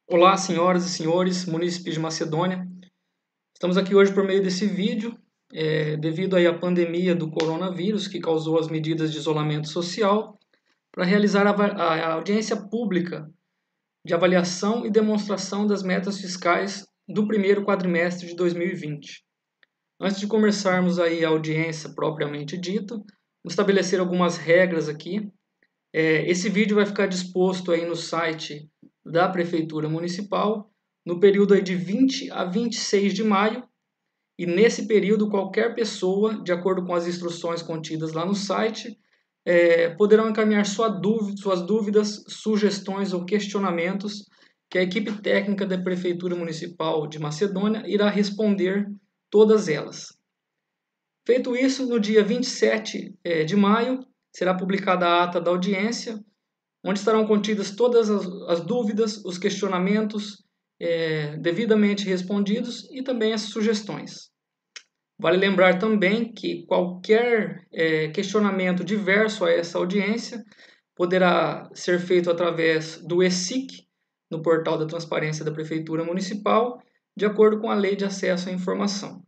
Olá, senhoras e senhores, munícipes de Macedônia. Estamos aqui hoje por meio desse vídeo, devido aí à pandemia do coronavírus que causou as medidas de isolamento social, para realizar a audiência pública de avaliação e demonstração das metas fiscais do primeiro quadrimestre de 2020. Antes de começarmos aí a audiência propriamente dita, vamos estabelecer algumas regras aqui. Esse vídeo vai ficar disposto aí no site da Prefeitura Municipal no período aí de 20 a 26 de maio, e nesse período qualquer pessoa, de acordo com as instruções contidas lá no site, poderão encaminhar suas dúvidas, sugestões ou questionamentos que a equipe técnica da Prefeitura Municipal de Macedônia irá responder todas elas. Feito isso, no dia 27 de maio, será publicada a ata da audiência, onde estarão contidas todas as dúvidas, os questionamentos devidamente respondidos e também as sugestões. Vale lembrar também que qualquer questionamento diverso a essa audiência poderá ser feito através do ESIC, no portal da Transparência da Prefeitura Municipal, de acordo com a Lei de Acesso à Informação.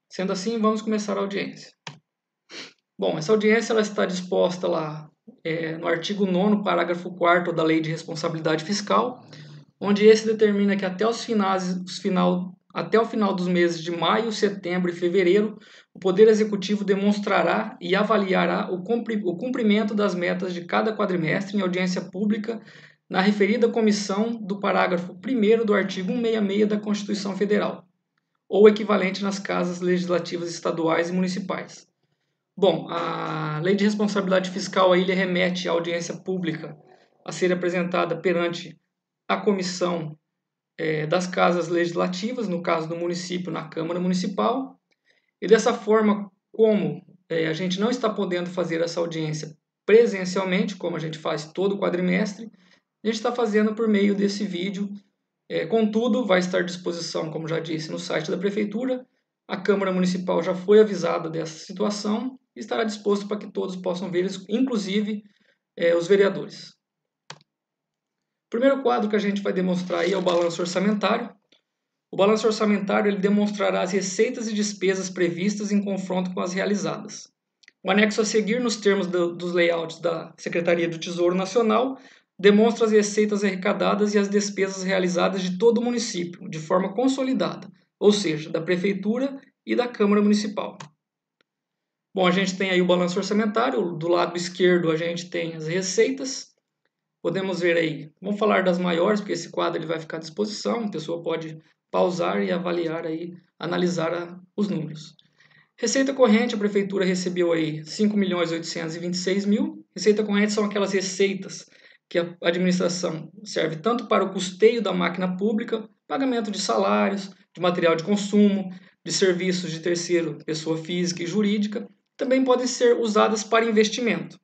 Sendo assim, vamos começar a audiência. Bom, essa audiência ela está disposta lá no artigo 9º, parágrafo 4º da Lei de Responsabilidade Fiscal, onde esse determina que até o final dos meses de maio, setembro e fevereiro, o Poder Executivo demonstrará e avaliará o cumprimento das metas de cada quadrimestre em audiência pública na referida comissão do parágrafo 1º do artigo 166 da Constituição Federal, ou equivalente nas casas legislativas estaduais e municipais. Bom, a Lei de Responsabilidade Fiscal aí, ele remete à audiência pública a ser apresentada perante a comissão das casas legislativas, no caso do município, na Câmara Municipal, e dessa forma, como a gente não está podendo fazer essa audiência presencialmente, como a gente faz todo quadrimestre, a gente está fazendo por meio desse vídeo. Contudo, vai estar à disposição, como já disse, no site da Prefeitura. A Câmara Municipal já foi avisada dessa situação e estará disposto para que todos possam ver, inclusive os vereadores. O primeiro quadro que a gente vai demonstrar aí é o balanço orçamentário. O balanço orçamentário ele demonstrará as receitas e despesas previstas em confronto com as realizadas. O anexo a seguir, nos termos dos layouts da Secretaria do Tesouro Nacional, demonstra as receitas arrecadadas e as despesas realizadas de todo o município, de forma consolidada, ou seja, da Prefeitura e da Câmara Municipal. Bom, a gente tem aí o balanço orçamentário, do lado esquerdo a gente tem as receitas. Podemos ver aí, vamos falar das maiores, porque esse quadro ele vai ficar à disposição, a pessoa pode pausar e avaliar aí, analisar os números. Receita corrente, a Prefeitura recebeu aí 5.826.000. Receita corrente são aquelas receitas que a administração serve tanto para o custeio da máquina pública, pagamento de salários, de material de consumo, de serviços de terceiro, pessoa física e jurídica, também podem ser usadas para investimento.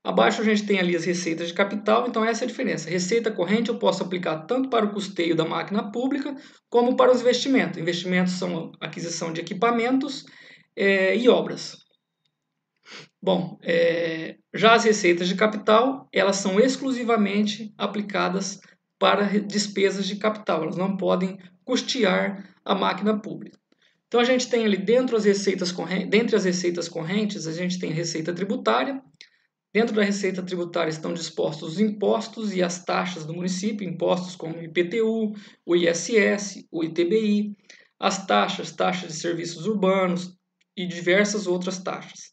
Abaixo a gente tem ali as receitas de capital, então essa é a diferença. Receita corrente eu posso aplicar tanto para o custeio da máquina pública, como para os investimentos. Investimentos são aquisição de equipamentos e obras. Bom, já as receitas de capital, elas são exclusivamente aplicadas para despesas de capital. Elas não podem custear a máquina pública. Então a gente tem ali dentre as receitas correntes, a gente tem receita tributária. Dentro da receita tributária estão dispostos os impostos e as taxas do município, impostos como o IPTU, o ISS, o ITBI, as taxas de serviços urbanos e diversas outras taxas.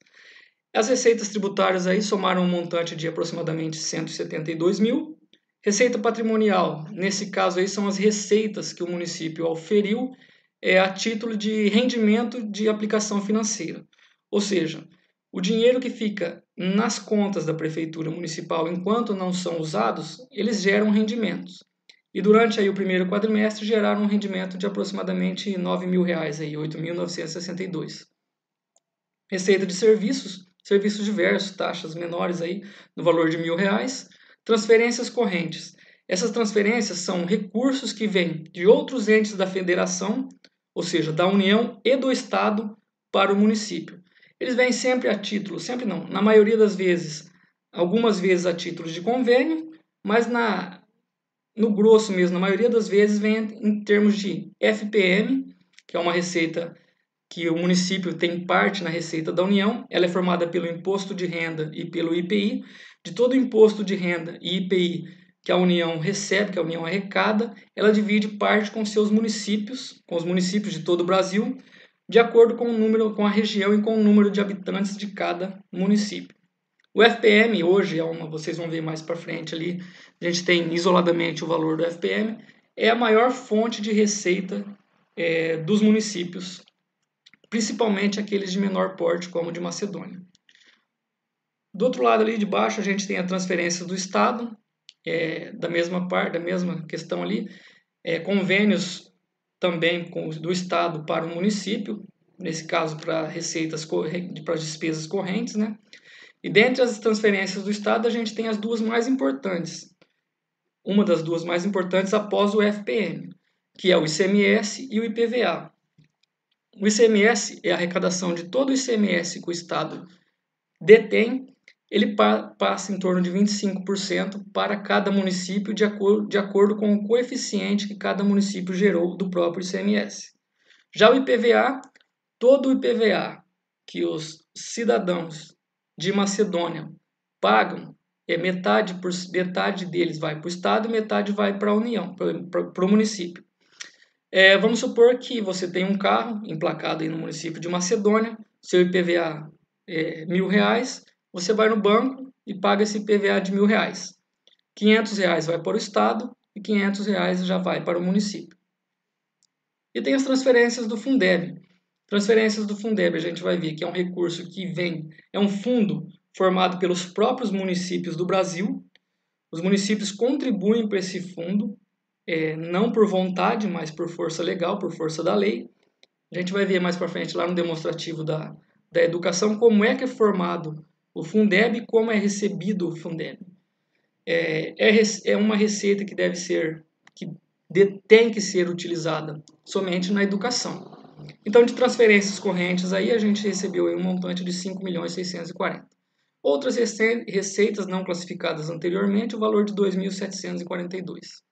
As receitas tributárias aí somaram um montante de aproximadamente 172 mil. Receita patrimonial, nesse caso aí são as receitas que o município auferiu a título de rendimento de aplicação financeira. Ou seja, o dinheiro que fica nas contas da Prefeitura Municipal enquanto não são usados, eles geram rendimentos. E durante aí o primeiro quadrimestre geraram um rendimento de aproximadamente R$ 9.000, aí, 8.962. Receita de serviços diversos, taxas menores aí, no valor de R$ 1.000. Transferências correntes. Essas transferências são recursos que vêm de outros entes da federação, ou seja, da União e do Estado para o município. Eles vêm sempre a título, sempre não, na maioria das vezes, algumas vezes a título de convênio, mas no grosso mesmo, na maioria das vezes, vem em termos de FPM, que é uma receita que o município tem parte na receita da União. Ela é formada pelo imposto de renda e pelo IPI. De todo o imposto de renda e IPI que a União recebe, que a União arrecada, ela divide parte com seus municípios, com os municípios de todo o Brasil, de acordo com o número, com a região e com o número de habitantes de cada município. O FPM hoje vocês vão ver mais para frente ali, a gente tem isoladamente o valor do FPM, é a maior fonte de receita dos municípios, principalmente aqueles de menor porte, como o de Macedônia. Do outro lado ali de baixo a gente tem a transferência do Estado, da mesma questão ali, convênios também do Estado para o município, nesse caso para para as despesas correntes, né? E dentre as transferências do Estado a gente tem as duas mais importantes, uma das duas mais importantes após o FPM, que é o ICMS e o IPVA. O ICMS é a arrecadação de todo o ICMS que o Estado detém, ele passa em torno de 25% para cada município de acordo com o coeficiente que cada município gerou do próprio ICMS. Já o IPVA, todo o IPVA que os cidadãos de Macedônia pagam, metade deles vai para o Estado e metade vai para a União, para o município. Vamos supor que você tem um carro emplacado aí no município de Macedônia, seu IPVA é R$1.000, você vai no banco e paga esse IPVA de R$1.000. R$500 vai para o Estado e R$500 já vai para o município. E tem as transferências do Fundeb. Transferências do Fundeb, a gente vai ver que é um recurso que é um fundo formado pelos próprios municípios do Brasil. Os municípios contribuem para esse fundo, não por vontade, mas por força legal, por força da lei. A gente vai ver mais para frente lá no demonstrativo da educação como é que é formado o Fundeb e como é recebido o Fundeb. É uma receita que tem que ser utilizada somente na educação. Então, de transferências correntes, aí a gente recebeu aí um montante de 5.640.000. Outras receitas não classificadas anteriormente, o valor de 2.742.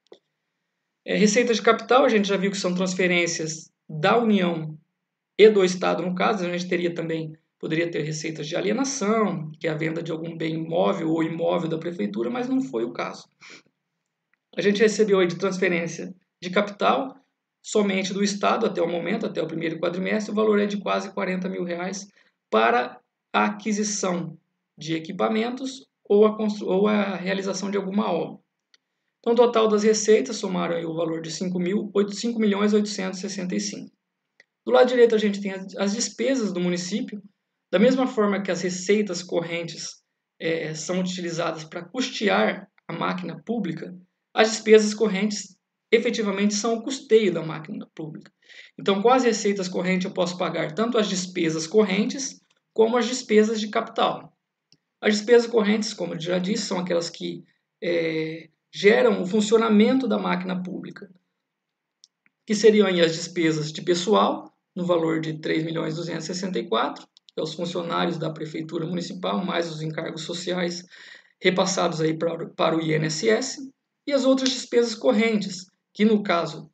Receitas de capital, a gente já viu que são transferências da União e do Estado, no caso. A gente poderia ter receitas de alienação, que é a venda de algum bem imóvel ou imóvel da prefeitura, mas não foi o caso. A gente recebeu aí de transferência de capital, somente do Estado até o momento, até o primeiro quadrimestre, o valor é de quase R$40.000 para a aquisição de equipamentos ou a realização de alguma obra. Então, o total das receitas somaram aí o valor de 5.865.000. Do lado direito a gente tem as despesas do município, da mesma forma que as receitas correntes são utilizadas para custear a máquina pública, as despesas correntes efetivamente são o custeio da máquina pública. Então, com as receitas correntes eu posso pagar tanto as despesas correntes como as despesas de capital. As despesas correntes, como eu já disse, são aquelas que geram o funcionamento da máquina pública, que seriam aí as despesas de pessoal, no valor de 3.264.000, que é os funcionários da Prefeitura Municipal, mais os encargos sociais repassados aí para o INSS, e as outras despesas correntes, que no caso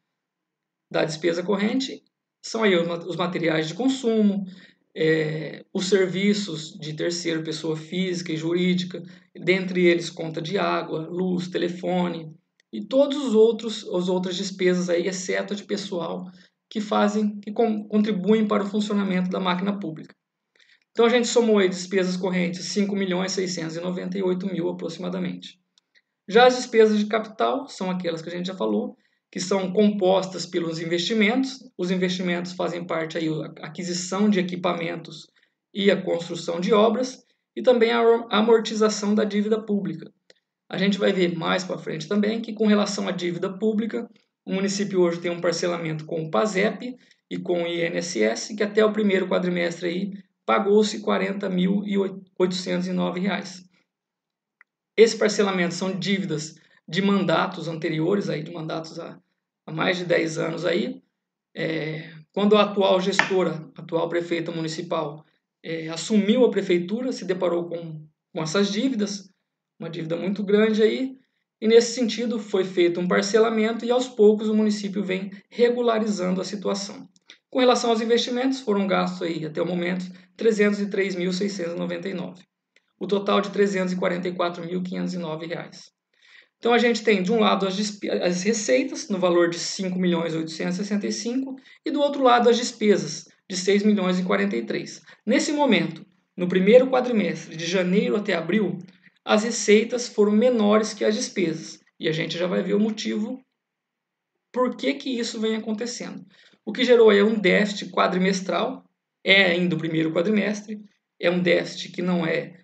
da despesa corrente são aí os materiais de consumo, os serviços de terceira pessoa física e jurídica, dentre eles conta de água, luz, telefone e todos as outras despesas aí, exceto a de pessoal, que contribuem para o funcionamento da máquina pública. Então a gente somou aí despesas correntes 5.698.000 aproximadamente. Já as despesas de capital são aquelas que a gente já falou, que são compostas pelos investimentos. Os investimentos fazem parte aí a aquisição de equipamentos e a construção de obras, e também a amortização da dívida pública. A gente vai ver mais para frente também que, com relação à dívida pública, o município hoje tem um parcelamento com o PASEP e com o INSS, que até o primeiro quadrimestre aí pagou-se R$ 40.809. Esse parcelamento são dívidas de mandatos anteriores, aí, de mandatos há mais de 10 anos. Aí, quando a atual gestora, a atual prefeita municipal, assumiu a prefeitura, se deparou com essas dívidas, uma dívida muito grande aí, e nesse sentido foi feito um parcelamento e aos poucos o município vem regularizando a situação. Com relação aos investimentos, foram gastos aí até o momento R$ 303.699, o total de R$ 344.509. Então a gente tem de um lado as receitas no valor de 5.865 e do outro lado as despesas de 6.043. Nesse momento, no primeiro quadrimestre, de janeiro até abril, as receitas foram menores que as despesas. E a gente já vai ver o motivo por que isso vem acontecendo. O que gerou é um déficit quadrimestral, é ainda o primeiro quadrimestre, é um déficit que não é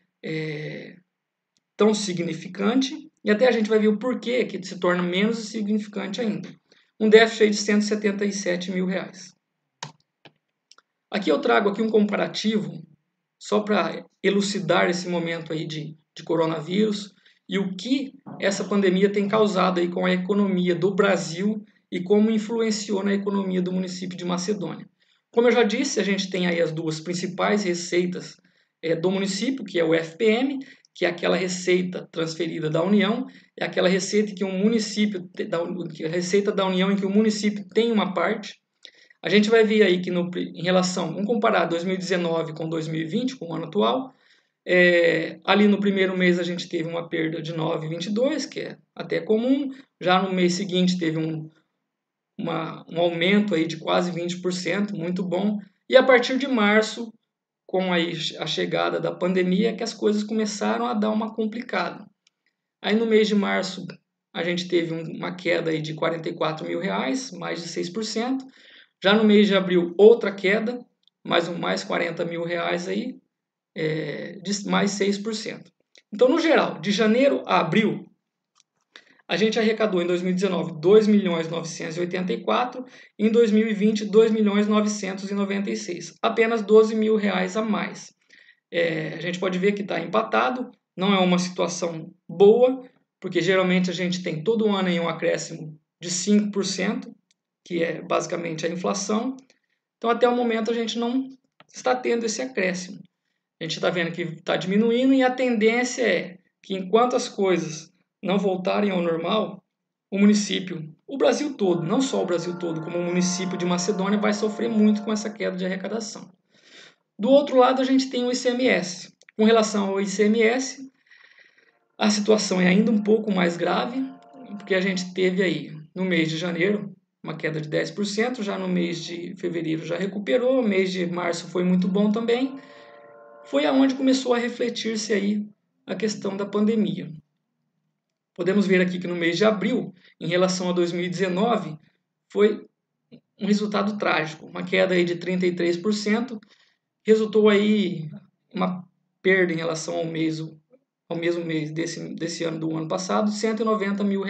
tão significante, e até a gente vai ver o porquê que se torna menos significante ainda. Um déficit aí de R$ 177 mil. Aqui eu trago aqui um comparativo, só para elucidar esse momento aí de coronavírus e o que essa pandemia tem causado aí com a economia do Brasil e como influenciou na economia do município de Macedônia. Como eu já disse, a gente tem aí as duas principais receitas do município, que é o FPM, que é aquela receita transferida da União, é aquela receita que um município, a receita da União em que o município tem uma parte. A gente vai ver aí que em relação, vamos comparar 2019 com 2020, com o ano atual, ali no primeiro mês a gente teve uma perda de 9,22, que é até comum. Já no mês seguinte teve um aumento aí de quase 20%, muito bom. E a partir de março, com aí a chegada da pandemia, que as coisas começaram a dar uma complicada. Aí no mês de março a gente teve uma queda aí de R$ 44 mil, mais de 6%. Já no mês de abril, outra queda, mais 40 mil reais aí, de mais 6%. Então, no geral, de janeiro a abril, a gente arrecadou em 2019 R$ 2.984.000 e em 2020 R$ 2.996.000, apenas R$ 12 mil a mais. A gente pode ver que está empatado, não é uma situação boa, porque geralmente a gente tem todo ano aí um acréscimo de 5%, que é basicamente a inflação. Então, até o momento, a gente não está tendo esse acréscimo. A gente está vendo que está diminuindo e a tendência é que enquanto as coisas não voltarem ao normal, o município, o Brasil todo, não só o Brasil todo, como o município de Macedônia vai sofrer muito com essa queda de arrecadação. Do outro lado, a gente tem o ICMS. Com relação ao ICMS, a situação é ainda um pouco mais grave, porque a gente teve aí, no mês de janeiro, uma queda de 10%, já no mês de fevereiro já recuperou, o mês de março foi muito bom também. Foi aonde começou a refletir-se aí a questão da pandemia. Podemos ver aqui que no mês de abril, em relação a 2019, foi um resultado trágico, uma queda aí de 33%, resultou aí uma perda em relação ao mesmo mês desse ano do ano passado, R$ 190 mil.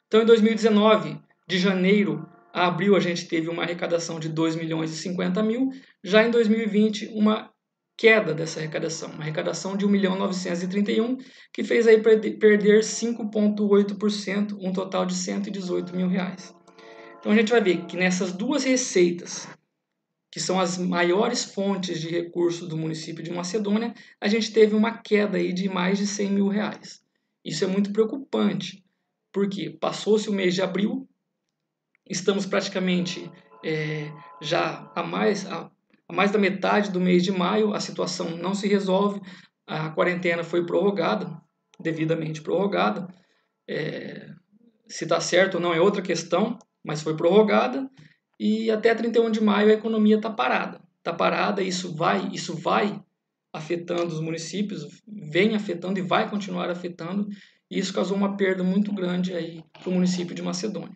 Então, em 2019, de janeiro a abril, a gente teve uma arrecadação de R$ 2.050.000, já em 2020, uma queda dessa arrecadação, uma arrecadação de R$ 1.931.000, que fez aí perder 5,8%, um total de R$ 118 mil. Então, a gente vai ver que nessas duas receitas, que são as maiores fontes de recursos do município de Macedônia, a gente teve uma queda aí de mais de R$ 100 mil. Isso é muito preocupante, porque passou-se o mês de abril, estamos praticamente já a mais da metade do mês de maio, a situação não se resolve, a quarentena foi prorrogada, devidamente prorrogada, se está certo ou não é outra questão, mas foi prorrogada, e até 31 de maio a economia está parada. Está parada, isso vai afetando os municípios, vem afetando e vai continuar afetando, e isso causou uma perda muito grande aí para o município de Macedônia.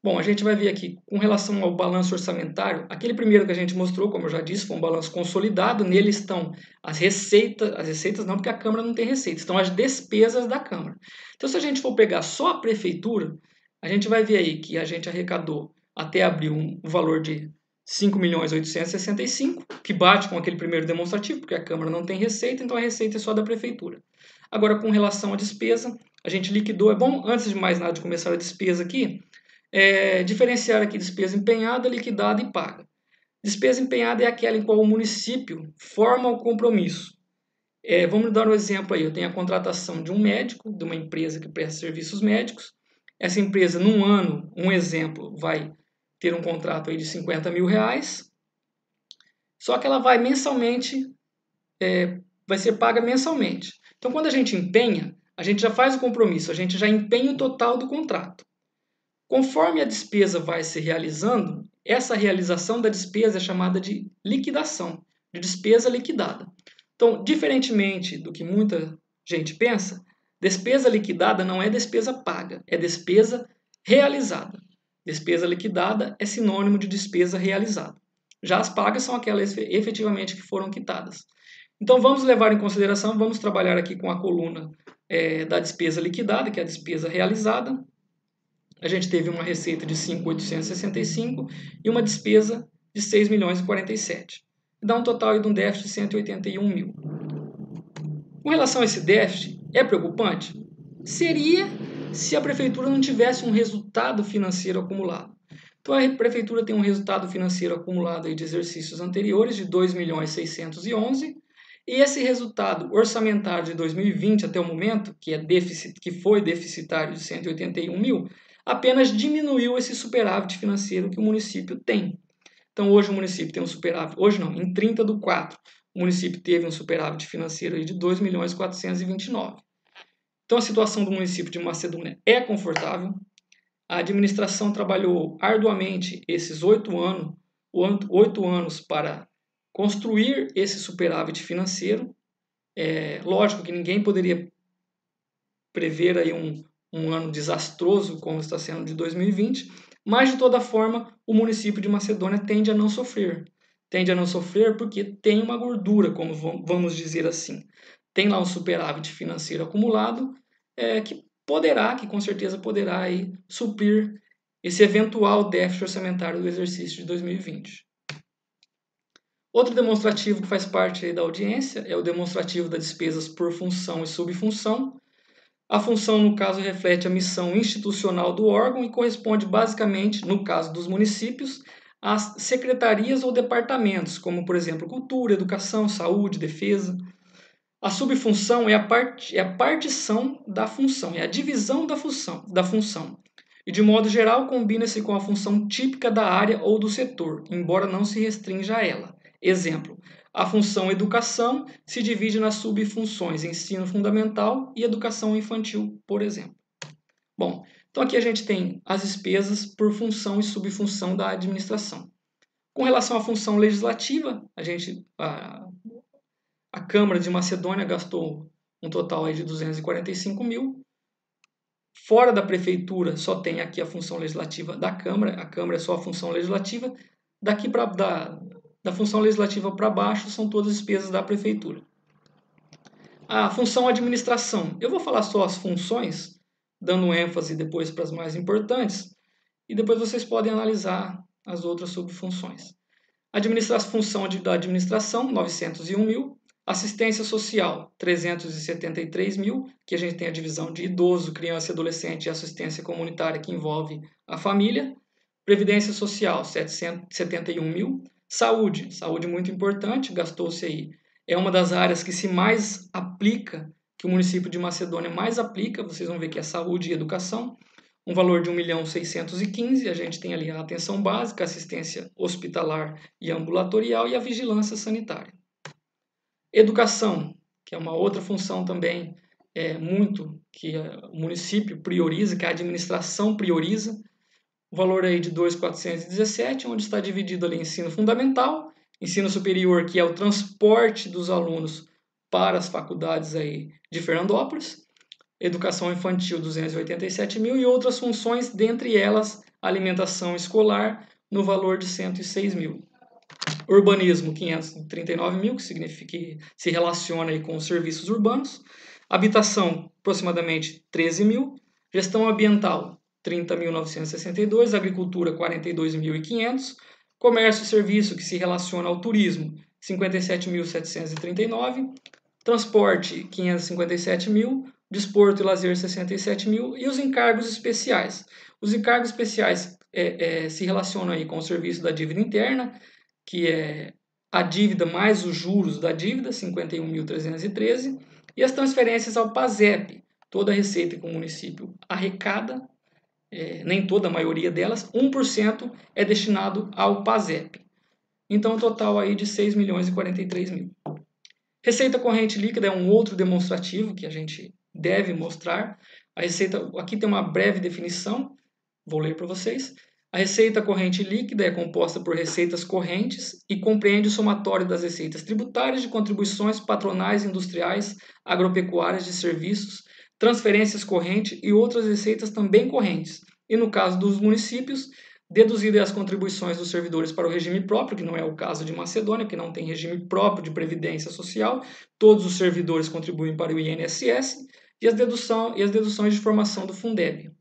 Bom, a gente vai ver aqui, com relação ao balanço orçamentário, aquele primeiro que a gente mostrou, como eu já disse, foi um balanço consolidado, nele estão as receitas não, porque a Câmara não tem receita, estão as despesas da Câmara. Então, se a gente for pegar só a Prefeitura, a gente vai ver aí que a gente arrecadou até abril um valor de 5.865.000, que bate com aquele primeiro demonstrativo, porque a Câmara não tem receita, então a receita é só da Prefeitura. Agora, com relação à despesa, a gente liquidou, é bom, antes de mais nada de começar a despesa aqui, diferenciar aqui despesa empenhada, liquidada e paga. Despesa empenhada é aquela em qual o município forma o compromisso Vamos dar um exemplo aí. Eu tenho a contratação de um médico, de uma empresa que presta serviços médicos. Essa empresa, num ano, um exemplo, vai ter um contrato aí de 50 mil reais. Só que ela vai mensalmente, vai ser paga mensalmente. Então, quando a gente empenha, a gente já faz o compromisso, a gente já empenha o total do contrato. Conforme a despesa vai se realizando, essa realização da despesa é chamada de liquidação, de despesa liquidada. Então, diferentemente do que muita gente pensa, despesa liquidada não é despesa paga, é despesa realizada. Despesa liquidada é sinônimo de despesa realizada. Já as pagas são aquelas efetivamente que foram quitadas. Então, vamos levar em consideração, vamos trabalhar aqui com a coluna da despesa liquidada, que é a despesa realizada. A gente teve uma receita de 5.865 e uma despesa de 6.047. Dá um total de um déficit de 181 mil. Com relação a esse déficit, é preocupante? Seria se a prefeitura não tivesse um resultado financeiro acumulado. Então a prefeitura tem um resultado financeiro acumulado aí de exercícios anteriores de 2.611 e esse resultado orçamentário de 2020 até o momento, que foi deficitário de 181 mil, apenas diminuiu esse superávit financeiro que o município tem. Então hoje o município tem um superávit, hoje não, em 30/4, o município teve um superávit financeiro aí de 2.429. Então a situação do município de Macedônia é confortável. A administração trabalhou arduamente esses 8 anos para construir esse superávit financeiro. Lógico que ninguém poderia prever aí um ano desastroso como está sendo de 2020, mas de toda forma o município de Macedônia tende a não sofrer. Tende a não sofrer porque tem uma gordura, como vamos dizer assim. Tem lá um superávit financeiro acumulado que com certeza poderá aí suprir esse eventual déficit orçamentário do exercício de 2020. Outro demonstrativo que faz parte aí da audiência é o demonstrativo das despesas por função e subfunção. A função, no caso, reflete a missão institucional do órgão e corresponde basicamente, no caso dos municípios, às secretarias ou departamentos, como, por exemplo, cultura, educação, saúde, defesa. A subfunção é a partição da função, é a divisão da função. E, de modo geral, combina-se com a função típica da área ou do setor, embora não se restrinja a ela. Exemplo, a função educação se divide nas subfunções ensino fundamental e educação infantil, por exemplo. Bom, então aqui a gente tem as despesas por função e subfunção da administração. Com relação à função legislativa, a Câmara de Macedônia gastou um total aí de 245 mil. Fora da prefeitura, só tem aqui a função legislativa da Câmara. A Câmara é só a função legislativa. Daqui da função legislativa para baixo são todas as despesas da prefeitura. A função administração. Eu vou falar só as funções, dando ênfase depois para as mais importantes, e depois vocês podem analisar as outras subfunções. Função da administração, 901 mil. Assistência social, 373 mil, que a gente tem a divisão de idoso, criança e adolescente e assistência comunitária que envolve a família. Previdência social, 771 mil. Saúde muito importante, gastou-se aí. É uma das áreas que se mais aplica, que o município de Macedônia mais aplica, vocês vão ver que é saúde e educação. Um valor de 1.615.000, a gente tem ali a atenção básica, assistência hospitalar e ambulatorial e a vigilância sanitária. Educação, que é uma outra função também que o município prioriza, que a administração prioriza, o valor aí de 2.417, onde está dividido ali ensino fundamental, ensino superior, que é o transporte dos alunos para as faculdades aí de Fernandópolis, educação infantil 287 mil e outras funções, dentre elas alimentação escolar, no valor de 106 mil. Urbanismo, 539 mil, que significa que se relaciona aí com os serviços urbanos. Habitação, aproximadamente 13 mil. Gestão ambiental, 30.962. Agricultura, 42.500. Comércio e serviço, que se relaciona ao turismo, 57.739. Transporte, 557 mil. Desporto e lazer, 67 mil. E os encargos especiais. Os encargos especiais se relacionam aí com o serviço da dívida interna, que é a dívida mais os juros da dívida, 51.313, e as transferências ao PASEP, toda a receita que o município arrecada, nem toda, a maioria delas, 1% é destinado ao PASEP. Então, um total aí de 6.043.000. Receita corrente líquida é um outro demonstrativo que a gente deve mostrar. A receita, aqui tem uma breve definição, vou ler para vocês. A receita corrente líquida é composta por receitas correntes e compreende o somatório das receitas tributárias, de contribuições patronais, industriais, agropecuárias, de serviços, transferências correntes e outras receitas também correntes. E no caso dos municípios, deduzidas as contribuições dos servidores para o regime próprio, que não é o caso de Macedônia, que não tem regime próprio de previdência social, todos os servidores contribuem para o INSS, e as deduções de formação do Fundeb.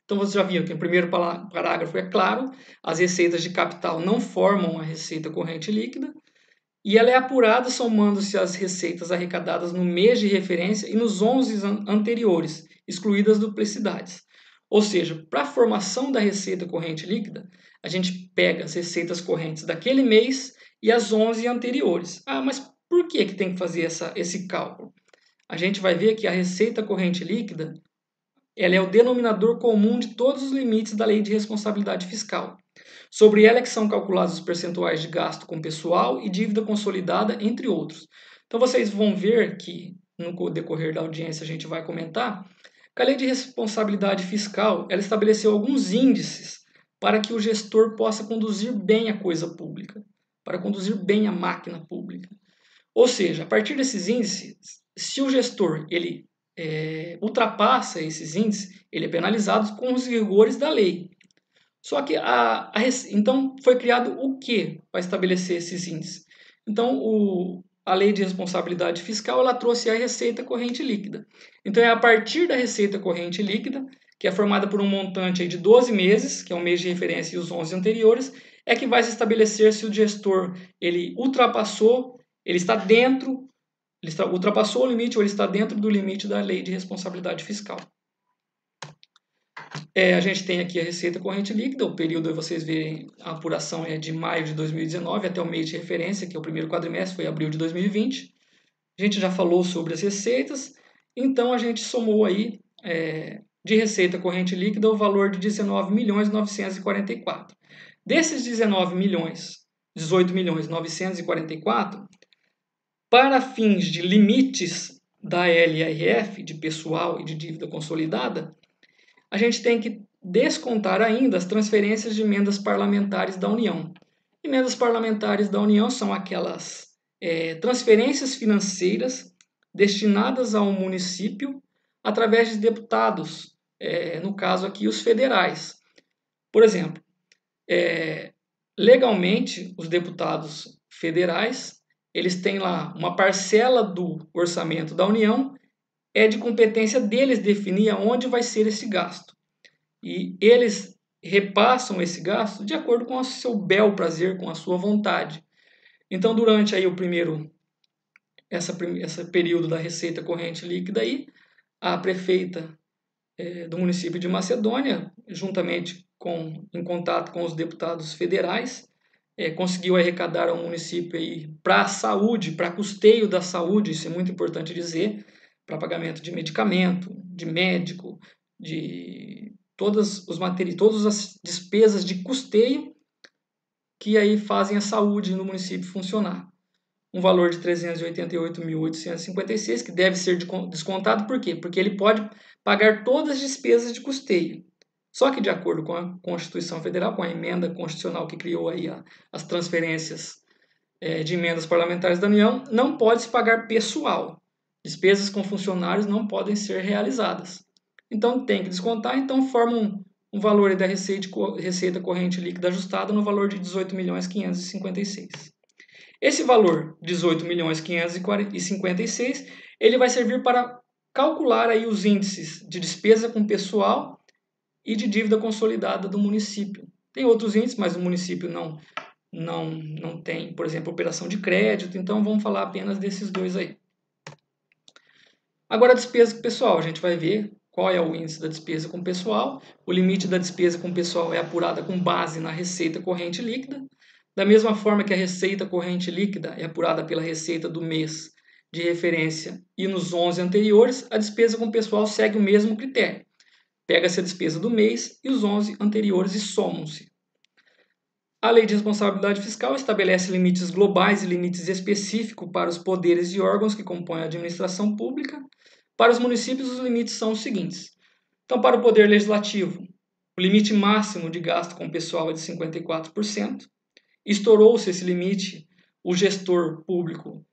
Então, vocês já viram que no primeiro parágrafo é claro, as receitas de capital não formam a receita corrente líquida, e ela é apurada somando-se as receitas arrecadadas no mês de referência e nos 11 anteriores, excluídas duplicidades. Ou seja, para a formação da receita corrente líquida, a gente pega as receitas correntes daquele mês e as 11 anteriores. Ah, mas por que tem que fazer esse cálculo? A gente vai ver que a receita corrente líquida ela é o denominador comum de todos os limites da Lei de Responsabilidade Fiscal. Sobre ela é que são calculados os percentuais de gasto com pessoal e dívida consolidada, entre outros. Então vocês vão ver que, no decorrer da audiência, a gente vai comentar que a Lei de Responsabilidade Fiscal ela estabeleceu alguns índices para que o gestor possa conduzir bem a coisa pública, para conduzir bem a máquina pública. Ou seja, a partir desses índices, se o gestor ele ultrapassa esses índices, ele é penalizado com os rigores da lei. Só que então foi criado o que para estabelecer esses índices? Então a Lei de Responsabilidade Fiscal ela trouxe a receita corrente líquida. Então é a partir da receita corrente líquida, que é formada por um montante aí de 12 meses, que é o mês de referência e os 11 anteriores, é que vai se estabelecer se o gestor ele ultrapassou, ele está dentro, ele ultrapassou o limite ou ele está dentro do limite da Lei de Responsabilidade Fiscal. A gente tem aqui a receita corrente líquida, o período, vocês verem, a apuração é de maio de 2019 até o mês de referência, que é o primeiro quadrimestre, foi abril de 2020. A gente já falou sobre as receitas, então a gente somou aí de receita corrente líquida o valor de 19.944. Desses 18.944, para fins de limites da LRF, de pessoal e de dívida consolidada, a gente tem que descontar ainda as transferências de emendas parlamentares da União. Emendas parlamentares da União são aquelas transferências financeiras destinadas ao município através de deputados, no caso aqui os federais. Por exemplo, legalmente os deputados federais eles têm lá uma parcela do orçamento da União, é de competência deles definir aonde vai ser esse gasto. E eles repassam esse gasto de acordo com o seu bel prazer, com a sua vontade. Então, durante aí esse período da receita corrente líquida, aí, a prefeita do município de Macedônia, juntamente em contato com os deputados federais, conseguiu arrecadar ao município para a saúde, para custeio da saúde, isso é muito importante dizer, para pagamento de medicamento, de médico, de todas as despesas de custeio que aí fazem a saúde no município funcionar. Um valor de 388.856, que deve ser descontado, por quê? Porque ele pode pagar todas as despesas de custeio. Só que, de acordo com a Constituição Federal, com a emenda constitucional que criou aí as transferências de emendas parlamentares da União, não pode se pagar pessoal. Despesas com funcionários não podem ser realizadas. Então, tem que descontar, então forma um valor da receita corrente líquida ajustada no valor de 18.556. Esse valor, 18.556, ele vai servir para calcular aí os índices de despesa com pessoal e de dívida consolidada do município. Tem outros índices, mas o município não tem, por exemplo, operação de crédito, então vamos falar apenas desses dois aí. Agora, a despesa com pessoal, a gente vai ver qual é o índice da despesa com pessoal. O limite da despesa com pessoal é apurada com base na receita corrente líquida. Da mesma forma que a receita corrente líquida é apurada pela receita do mês de referência e nos 11 anteriores, a despesa com pessoal segue o mesmo critério. Pega-se a despesa do mês e os 11 anteriores e somam-se. A Lei de Responsabilidade Fiscal estabelece limites globais e limites específicos para os poderes e órgãos que compõem a administração pública. Para os municípios, os limites são os seguintes. Então, para o Poder Legislativo, o limite máximo de gasto com pessoal é de 54%. Estourou-se esse limite, o gestor público,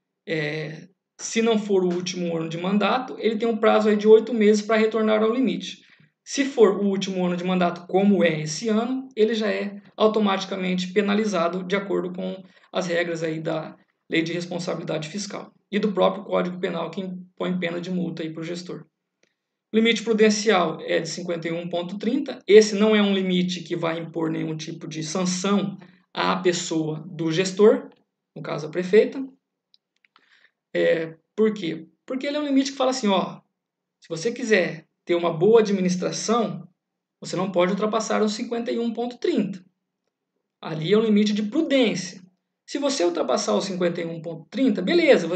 se não for o último ano de mandato, ele tem um prazo aí de 8 meses para retornar ao limite. Se for o último ano de mandato, como é esse ano, ele já é automaticamente penalizado de acordo com as regras aí da Lei de Responsabilidade Fiscal e do próprio Código Penal, que impõe pena de multa para o gestor. O limite prudencial é de 51,30. Esse não é um limite que vai impor nenhum tipo de sanção à pessoa do gestor, no caso a prefeita. Por quê? Porque ele é um limite que fala assim, se você quiser ter uma boa administração, você não pode ultrapassar os 51,30. Ali é um limite de prudência. Se você ultrapassar os 51,30, beleza,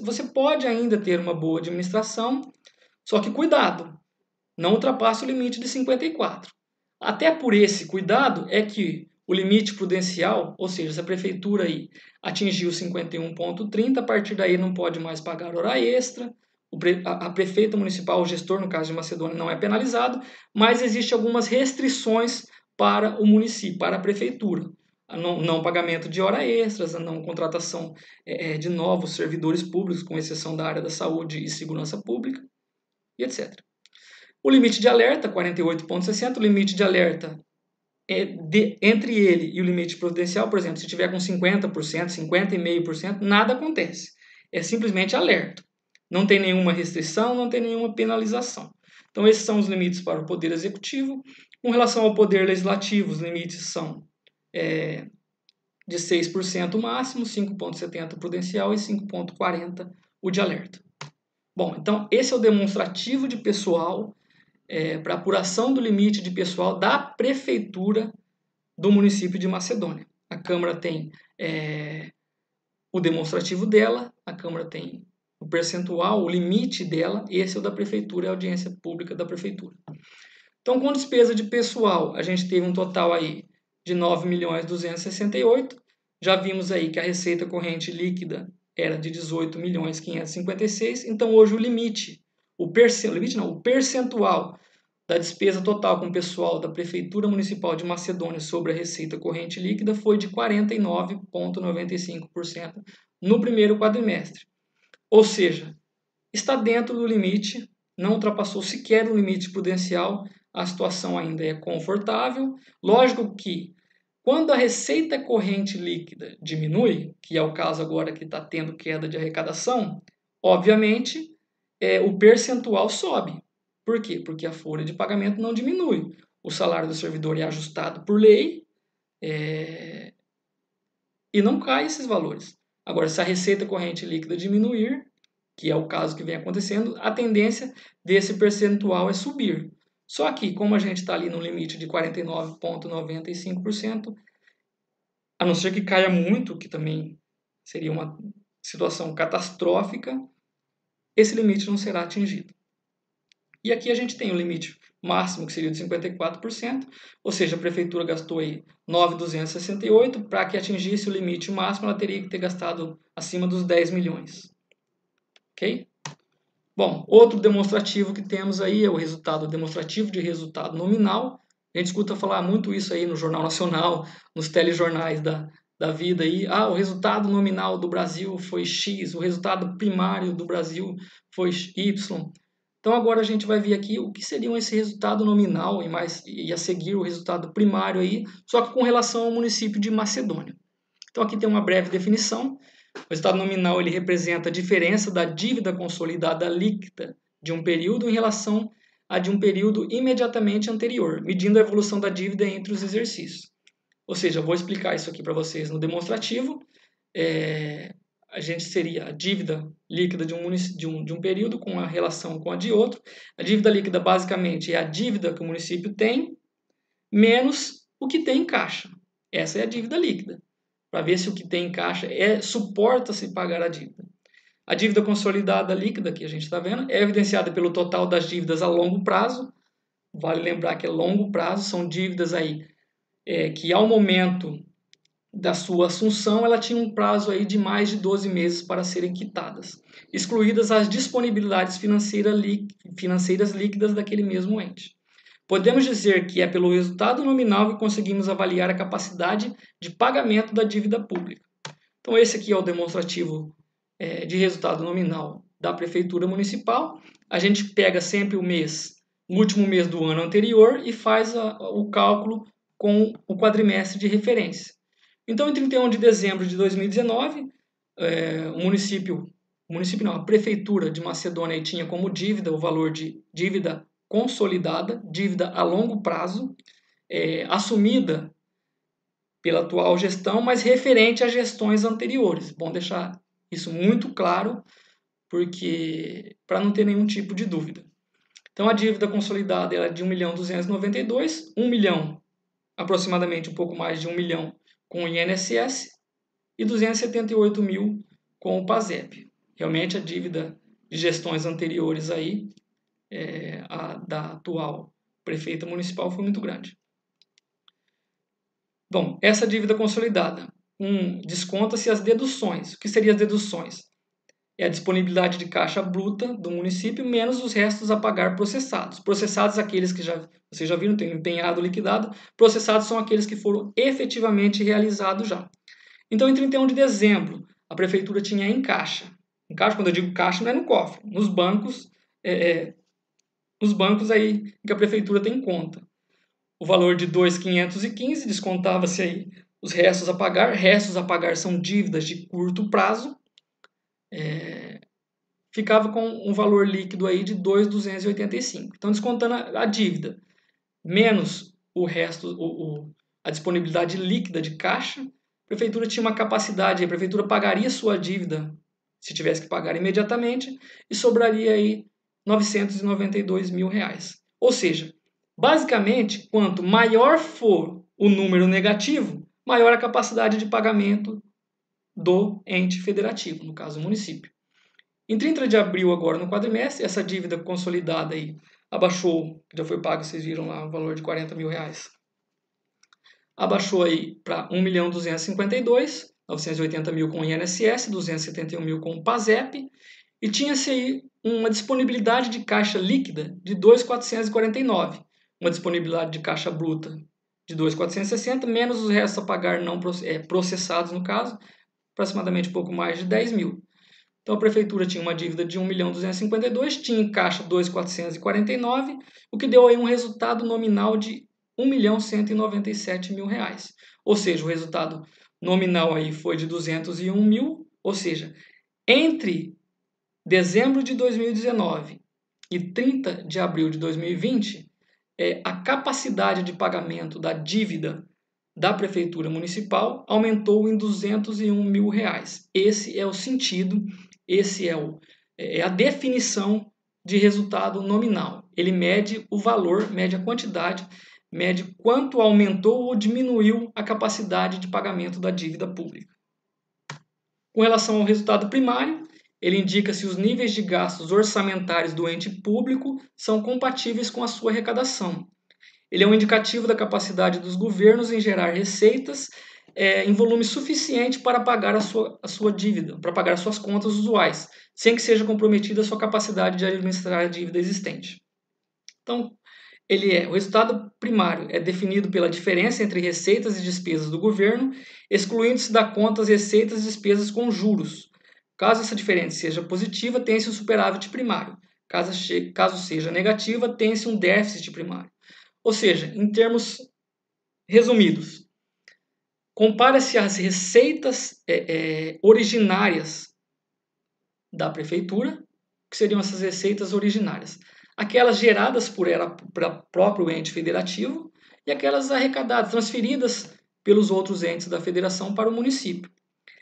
você pode ainda ter uma boa administração, só que cuidado, não ultrapasse o limite de 54. Até por esse cuidado é que o limite prudencial, ou seja, se a prefeitura aí atingiu 51,30, a partir daí não pode mais pagar hora extra, a prefeita municipal, o gestor, no caso de Macedônia, não é penalizado, mas existem algumas restrições para o município, para a prefeitura. Não pagamento de hora extras, a não contratação de novos servidores públicos, com exceção da área da saúde e segurança pública, e etc. O limite de alerta, 48,60, o limite de alerta entre ele e o limite prudencial, por exemplo, se tiver com 50%, 50,5%, nada acontece. É simplesmente alerta. Não tem nenhuma restrição, não tem nenhuma penalização. Então, esses são os limites para o Poder Executivo. Com relação ao Poder Legislativo, os limites são de 6% máximo, 5,70% prudencial e 5,40% o de alerta. Bom, então, esse é o demonstrativo de pessoal para apuração do limite de pessoal da prefeitura do município de Macedônia. A Câmara tem o demonstrativo dela, a Câmara tem o percentual, o limite dela, esse é o da prefeitura, é a audiência pública da prefeitura. Então, com despesa de pessoal, a gente teve um total aí de 9.268. Já vimos aí que a receita corrente líquida era de 18.556. Então, hoje o limite, o percentual da despesa total com pessoal da Prefeitura Municipal de Macedônia sobre a receita corrente líquida foi de 49,95% no primeiro quadrimestre. Ou seja, está dentro do limite, não ultrapassou sequer o limite prudencial, a situação ainda é confortável. Lógico que quando a receita corrente líquida diminui, que é o caso agora que está tendo queda de arrecadação, obviamente o percentual sobe. Por quê? Porque a folha de pagamento não diminui. O salário do servidor é ajustado por lei e não cai esses valores. Agora, se a receita corrente líquida diminuir, que é o caso que vem acontecendo, a tendência desse percentual é subir. Só que, como a gente está ali no limite de 49,95%, a não ser que caia muito, que também seria uma situação catastrófica, esse limite não será atingido. E aqui a gente tem o limite máximo, que seria de 54%, ou seja, a prefeitura gastou aí 9.268, para que atingisse o limite máximo, ela teria que ter gastado acima dos 10 milhões. Ok? Bom, outro demonstrativo que temos aí é o resultado demonstrativo de resultado nominal. A gente escuta falar muito isso aí no Jornal Nacional, nos telejornais da vida aí. O resultado nominal do Brasil foi X, o resultado primário do Brasil foi Y. Então agora a gente vai ver aqui o que seria esse resultado nominal e a seguir o resultado primário aí, só que com relação ao município de Macedônia. Então aqui tem uma breve definição. O resultado nominal ele representa a diferença da dívida consolidada líquida de um período em relação a de um período imediatamente anterior, medindo a evolução da dívida entre os exercícios. Ou seja, eu vou explicar isso aqui para vocês no demonstrativo. A gente seria a dívida líquida de um período com a relação com a de outro. A dívida líquida basicamente é a dívida que o município tem menos o que tem em caixa. Essa é a dívida líquida. para ver se o que tem em caixa suporta-se pagar a dívida. A dívida consolidada líquida, que a gente está vendo, é evidenciada pelo total das dívidas a longo prazo. Vale lembrar que é longo prazo, são dívidas aí que ao momento da sua assunção ela tinha um prazo aí de mais de 12 meses para serem quitadas, excluídas as disponibilidades financeiras líquidas daquele mesmo ente. Podemos dizer que é pelo resultado nominal que conseguimos avaliar a capacidade de pagamento da dívida pública. Então esse aqui é o demonstrativo de resultado nominal da Prefeitura Municipal. A gente pega sempre o último mês do ano anterior e faz o cálculo com o quadrimestre de referência. Então, em 31 de dezembro de 2019, a Prefeitura de Macedônia tinha como dívida o valor de dívida consolidada, dívida a longo prazo, assumida pela atual gestão, mas referente às gestões anteriores. Bom deixar isso muito claro, porque para não ter nenhum tipo de dúvida. Então, a dívida consolidada era de 1.292.000, 1 milhão, aproximadamente um pouco mais de 1 milhão com o INSS e 278 mil com o PASEP. Realmente a dívida de gestões anteriores aí, a da atual prefeita municipal, foi muito grande. Bom, essa dívida consolidada, desconta-se as deduções. O que seriam as deduções? É a disponibilidade de caixa bruta do município menos os restos a pagar processados. Processados aqueles que vocês já viram, tem empenhado, liquidado. Processados são aqueles que foram efetivamente realizados já. Então, em 31 de dezembro, a prefeitura tinha em caixa. Em caixa, quando eu digo caixa, não é no cofre, nos bancos aí que a prefeitura tem conta. O valor de 2.515, descontava-se aí os restos a pagar. Restos a pagar são dívidas de curto prazo. Ficava com um valor líquido aí de 2.285. Então, descontando a dívida, menos o resto, a disponibilidade líquida de caixa, a prefeitura tinha uma capacidade, a prefeitura pagaria sua dívida, se tivesse que pagar imediatamente, e sobraria aí R$ 992 mil. Ou seja, basicamente, quanto maior for o número negativo, maior a capacidade de pagamento do ente federativo, no caso o município. Em 30 de abril, agora no quadrimestre, essa dívida consolidada aí abaixou, já foi pago, vocês viram lá, o valor de R$ 40 mil. Abaixou aí para 1.252.980 mil com o INSS, 271 mil com o PASEP, e tinha-se aí uma disponibilidade de caixa líquida de 2.449, uma disponibilidade de caixa bruta de 2.460, menos os restos a pagar não processados, no caso, aproximadamente um pouco mais de 10 mil. Então, a prefeitura tinha uma dívida de 1.252.000, tinha em caixa 2.449, o que deu aí um resultado nominal de R$ 1.197.000. Ou seja, o resultado nominal aí foi de 201 mil, ou seja, entre dezembro de 2019 e 30 de abril de 2020, a capacidade de pagamento da dívida da Prefeitura Municipal aumentou em R$ 201 mil. Esse é o sentido, esse é a definição de resultado nominal. Ele mede o valor, mede a quantidade, mede quanto aumentou ou diminuiu a capacidade de pagamento da dívida pública. Com relação ao resultado primário, ele indica se os níveis de gastos orçamentários do ente público são compatíveis com a sua arrecadação. Ele é um indicativo da capacidade dos governos em gerar receitas em volume suficiente para pagar a sua dívida, para pagar as suas contas usuais, sem que seja comprometida a sua capacidade de administrar a dívida existente. Então, o resultado primário é definido pela diferença entre receitas e despesas do governo, excluindo-se da conta as receitas e despesas com juros. Caso essa diferença seja positiva, tem-se um superávit primário. Caso seja negativa, tem-se um déficit primário. Ou seja, em termos resumidos, compara-se as receitas originárias da prefeitura, que seriam essas receitas originárias, aquelas geradas por próprio ente federativo e aquelas arrecadadas, transferidas pelos outros entes da federação para o município.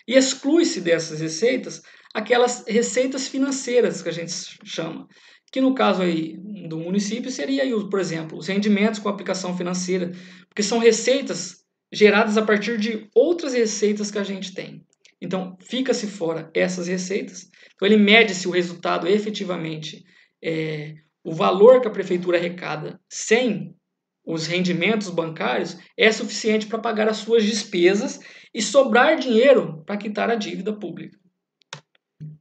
E exclui-se dessas receitas aquelas receitas financeiras que a gente chama, que no caso aí do município seria, por exemplo, os rendimentos com aplicação financeira, porque são receitas geradas a partir de outras receitas que a gente tem. Então, fica-se fora essas receitas. Então, ele mede se o resultado efetivamente o valor que a prefeitura arrecada sem os rendimentos bancários é suficiente para pagar as suas despesas e sobrar dinheiro para quitar a dívida pública.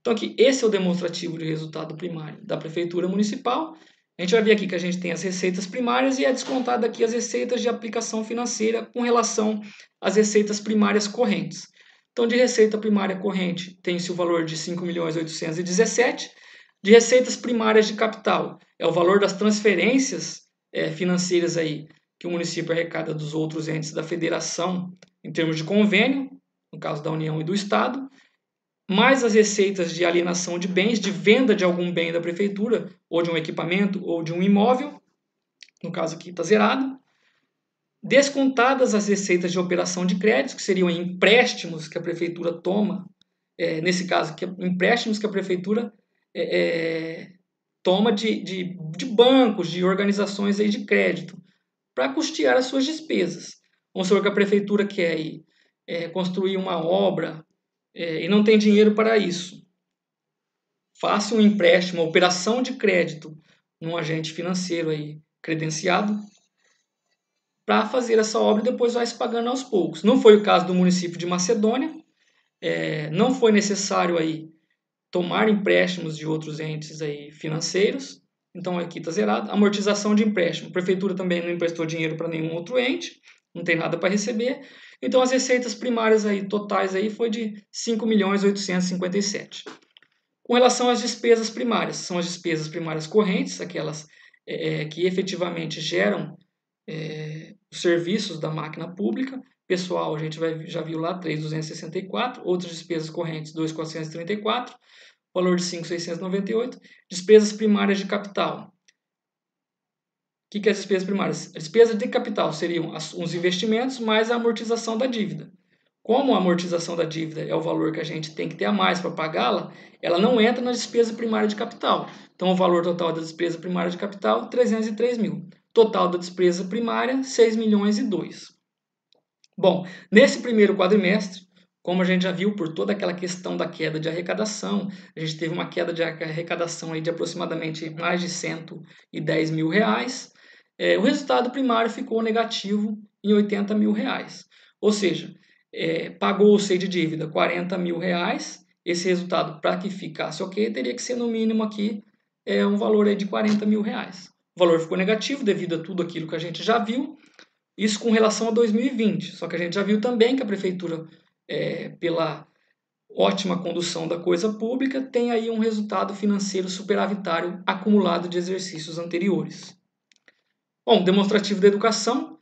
Então, aqui, esse é o demonstrativo de resultado primário da prefeitura municipal. A gente vai ver aqui que a gente tem as receitas primárias e é descontado aqui as receitas de aplicação financeira com relação às receitas primárias correntes. Então, de receita primária corrente, tem-se o valor de 5.817.000. De receitas primárias de capital, é o valor das transferências financeiras aí que o município arrecada dos outros entes da federação em termos de convênio, no caso da União e do Estado, mais as receitas de alienação de bens, de venda de algum bem da prefeitura, ou de um equipamento, ou de um imóvel, no caso aqui está zerado, descontadas as receitas de operação de crédito, que seriam empréstimos que a prefeitura toma, nesse caso, empréstimos que a prefeitura toma de bancos, de organizações aí de crédito, para custear as suas despesas. Vamos supor que a prefeitura quer construir uma obra e não tem dinheiro para isso. Faça um empréstimo, uma operação de crédito num agente financeiro aí credenciado para fazer essa obra e depois vai se pagando aos poucos. Não foi o caso do município de Macedônia, não foi necessário aí tomar empréstimos de outros entes aí financeiros, então aqui está zerado. Amortização de empréstimo, a prefeitura também não emprestou dinheiro para nenhum outro ente, não tem nada para receber, então as receitas primárias aí, totais aí foi de 5.857.000. Com relação às despesas primárias, são as despesas primárias correntes, aquelas que efetivamente geram os serviços da máquina pública. Pessoal, a gente já viu lá 3.264, outras despesas correntes 2.434, valor de 5.698. Despesas primárias de capital. O que é as despesas primárias? As despesas de capital seriam os investimentos mais a amortização da dívida. Como a amortização da dívida é o valor que a gente tem que ter a mais para pagá-la, ela não entra na despesa primária de capital. Então, o valor total da despesa primária de capital, 303.000. Total da despesa primária, 6.002.000. Bom, nesse primeiro quadrimestre, como a gente já viu por toda aquela questão da queda de arrecadação, a gente teve uma queda de arrecadação aí de aproximadamente mais de R$110 mil. O resultado primário ficou negativo em R$80 mil. Ou seja, pagou-se de dívida R$40 mil. Esse resultado, para que ficasse ok, teria que ser no mínimo aqui um valor aí de R$40 mil. O valor ficou negativo devido a tudo aquilo que a gente já viu, isso com relação a 2020. Só que a gente já viu também que a prefeitura, pela ótima condução da coisa pública, tem aí um resultado financeiro superavitário acumulado de exercícios anteriores. Bom, demonstrativo da educação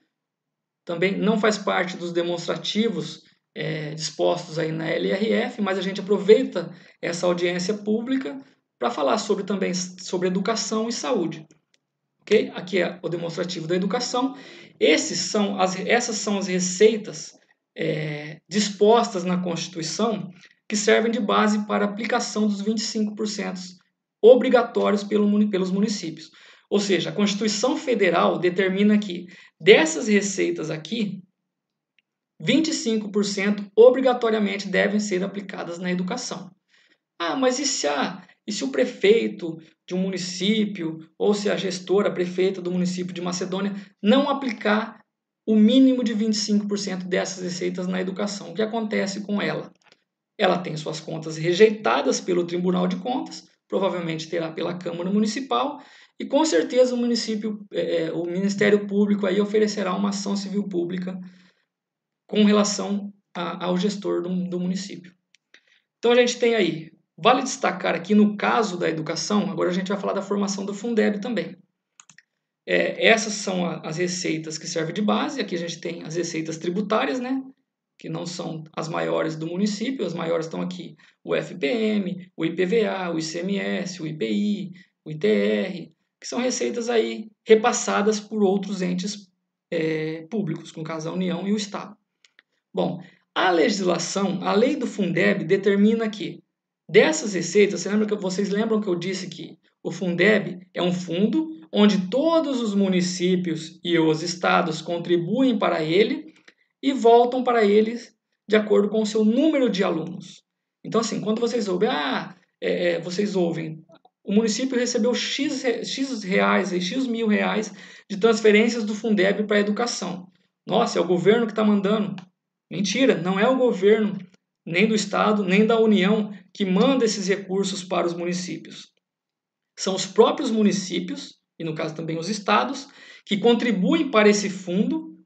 também não faz parte dos demonstrativos dispostos aí na LRF, mas a gente aproveita essa audiência pública para falar também sobre educação e saúde. Okay? Aqui é o demonstrativo da educação. Essas são as receitas dispostas na Constituição que servem de base para a aplicação dos 25% obrigatórios pelos municípios. Ou seja, a Constituição Federal determina que dessas receitas aqui, 25% obrigatoriamente devem ser aplicadas na educação. Mas e se o prefeito de um município, ou se a gestora, a prefeita do município de Macedônia, não aplicar o mínimo de 25% dessas receitas na educação? O que acontece com ela? Ela tem suas contas rejeitadas pelo Tribunal de Contas, provavelmente terá pela Câmara Municipal, e com certeza o Ministério Público aí oferecerá uma ação civil pública com relação ao gestor do município. Então a gente tem aí, vale destacar aqui no caso da educação, agora a gente vai falar da formação do Fundeb também. Essas são as receitas que servem de base, aqui a gente tem as receitas tributárias, né? Que não são as maiores do município, as maiores estão aqui, o FPM, o IPVA, o ICMS, o IPI, o ITR, que são receitas aí repassadas por outros entes públicos, no caso a União e o Estado. Bom, a legislação, a lei do Fundeb determina que dessas receitas, vocês lembram que eu disse que o Fundeb é um fundo onde todos os municípios e os estados contribuem para ele, e voltam para eles de acordo com o seu número de alunos. Então, assim, quando vocês ouvem, o município recebeu X reais, X mil reais de transferências do Fundeb para a educação. Nossa, é o governo que está mandando. Mentira, não é o governo, nem do Estado, nem da União, que manda esses recursos para os municípios. São os próprios municípios, e no caso também os estados, que contribuem para esse fundo,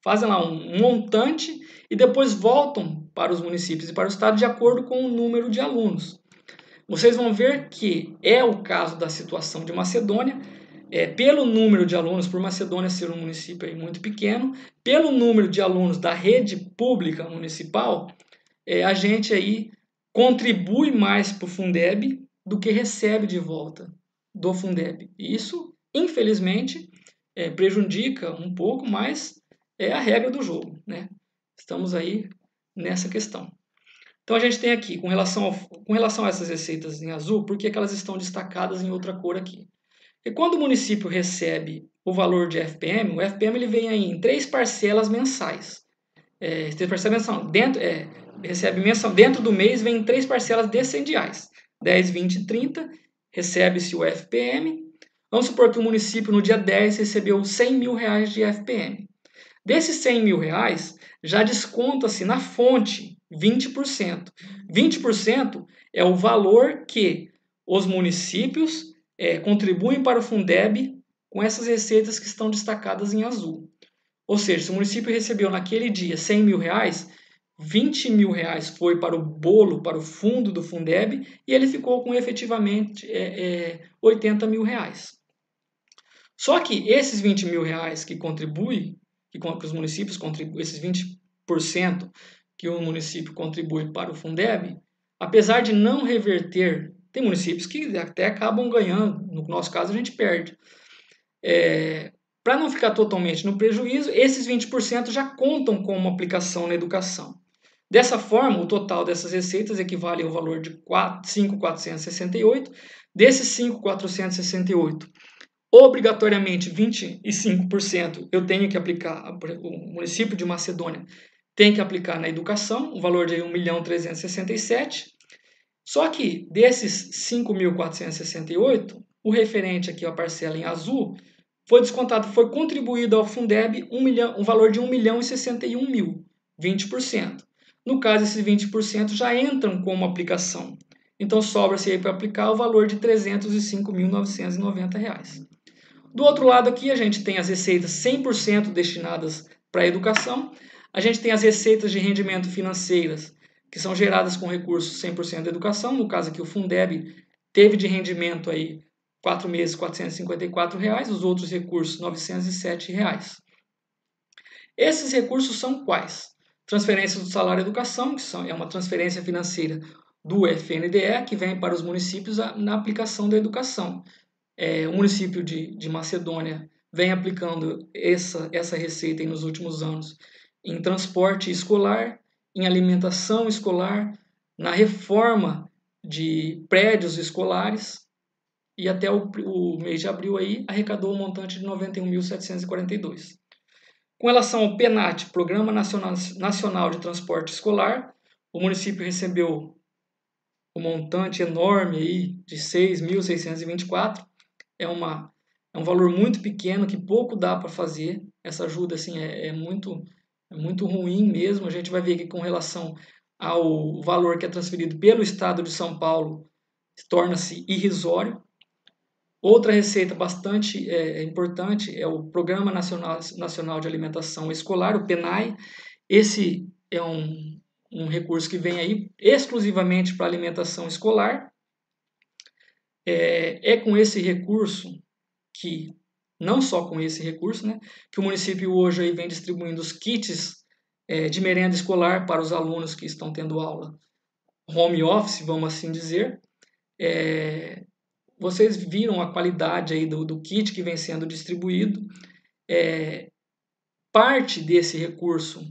fazem lá um montante e depois voltam para os municípios e para o estado de acordo com o número de alunos. Vocês vão ver que é o caso da situação de Macedônia, pelo número de alunos, por Macedônia ser um município aí muito pequeno, pelo número de alunos da rede pública municipal, a gente aí contribui mais para o Fundeb do que recebe de volta do Fundeb. E isso, infelizmente, prejudica um pouco, mas é a regra do jogo, né? Estamos aí nessa questão. Então a gente tem aqui, com relação a essas receitas em azul, por que elas estão destacadas em outra cor aqui? E quando o município recebe o valor de FPM, o FPM ele vem aí em 3 parcelas mensais. Recebe mensal, dentro do mês vem em 3 parcelas descendiais. 10, 20 e 30, recebe-se o FPM. Vamos supor que o município no dia 10 recebeu 100 mil reais de FPM. Desses 100 mil reais, já desconta-se na fonte 20%. 20% é o valor que os municípios contribuem para o Fundeb com essas receitas que estão destacadas em azul. Ou seja, se o município recebeu naquele dia 100 mil reais, 20 mil reais foi para o bolo, para o fundo do Fundeb, e ele ficou com efetivamente 80 mil reais. Só que esses 20 mil reais que os municípios contribuem, esses 20% que o município contribui para o Fundeb, apesar de não reverter, tem municípios que até acabam ganhando, no nosso caso a gente perde. Para não ficar totalmente no prejuízo, esses 20% já contam com uma aplicação na educação. Dessa forma, o total dessas receitas equivale ao valor de 5.468. Desses 5.468, obrigatoriamente 25% eu tenho que aplicar, o município de Macedônia tem que aplicar na educação, o valor de 1.367.000. Só que desses 5.468, o referente aqui, a parcela em azul, foi descontado, foi contribuído ao Fundeb um valor de 1.061.000, 20%. No caso, esses 20% já entram como aplicação. Então, sobra-se aí para aplicar o valor de R$ 305.990. Do outro lado aqui, a gente tem as receitas 100% destinadas para a educação. A gente tem as receitas de rendimento financeiras, que são geradas com recursos 100% da educação. No caso aqui, o Fundeb teve de rendimento aí 4 meses R$ 454, os outros recursos R$ 907. Esses recursos são quais? Transferências do salário educação, que é uma transferência financeira do FNDE, que vem para os municípios na aplicação da educação. O município de Macedônia vem aplicando essa receita nos últimos anos em transporte escolar, em alimentação escolar, na reforma de prédios escolares, e até o mês de abril aí arrecadou um montante de 91.742. Com relação ao PENAT, Programa Nacional de Transporte Escolar, o município recebeu um montante enorme aí de 6.624. É um valor muito pequeno que pouco dá para fazer. Essa ajuda assim, é muito ruim mesmo. A gente vai ver aqui com relação ao valor que é transferido pelo Estado de São Paulo, torna-se irrisório. Outra receita bastante importante é o Programa Nacional de Alimentação Escolar, o PNAE. Esse é um recurso que vem aí exclusivamente para alimentação escolar. Com esse recurso não só com esse recurso, né, que o município hoje aí vem distribuindo os kits de merenda escolar para os alunos que estão tendo aula home office, vamos assim dizer. Vocês viram a qualidade aí do kit que vem sendo distribuído. Parte desse recurso,